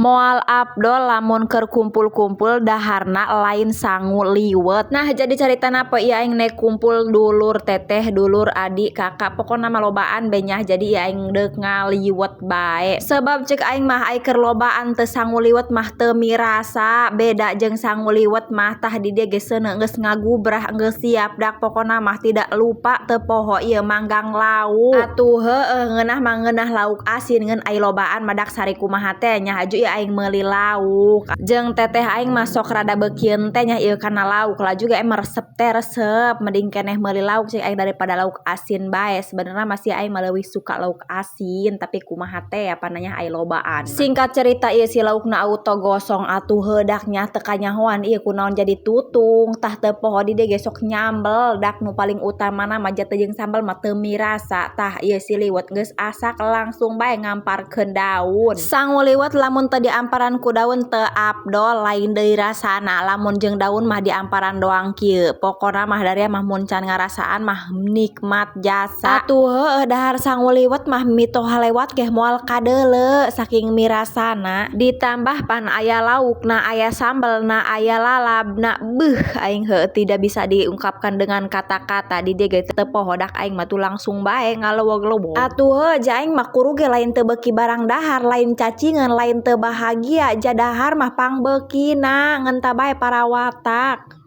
Moal Abdol lamun keur kumpul-kumpul daharna lain sangu liwet. Nah jadi caritana apa ieu aing nek kumpul dulur teteh, dulur adik, kakak, pokona mah lobaan benyah jadi ieu aing deuk ngaliwet bae. Sebab ceuk aing mah ai keur lobaan teu sangu liwet mah teu mirasa. Beda jeung sangu liwet mah tah di dieu ge seuneu geus ngagubrah geus siap dak pokona mah tidak lupa teu poho ieu manggang lauk. Atuh heueuh ngeunah mah ngeunah lauk asin ngeun ai lobaan mah dak sari kumaha teh nya haju aing meuli lauk jeung teteh aing mah sok rada beukieun teh nya ieu kana lauk lah juga emang resep teh resep mending keneh meuli lauk cek aing daripada lauk asin bae. Sebenarnya masih aing mah leuwih suka lauk asin tapi kumaha teh apa nanya ai lobaan. Singkat cerita ieu si laukna auto gosong atuh heudak nya teu kanyahoan ieu kunaon jadi tutung tah teu poho di dieu ge sok nyambel dak nu paling utamana mah jateu jeung sambal mah teu mirasa tah ieu si liwet geus asak langsung bae ngamparkeun daun. Sangu liwet lamun teu diamparan ku daun teu afdol lain deui rasana lamun jeung daun mah diamparan doang kieu pokona mah daria mah mun can ngarasaan mah nikmat jasa. Atuh heueuh dahar sangu liwet mah mitoha lewat ge moal kadeuleu saking mirasana ditambah pan aya laukna aya sambelna aya lalabna beuh aing heueuh tidak bisa diungkapkan dengan kata-kata di dieu ge teu poho dak aing mah tuh langsung bae ngalewog-lewog. Atuh heueuh ja aing mah kudu ge lain teu beuki barang dahar lain cacingan lain teu bahagia ja dahar mah pangbeukina ngeun tah bae para watak.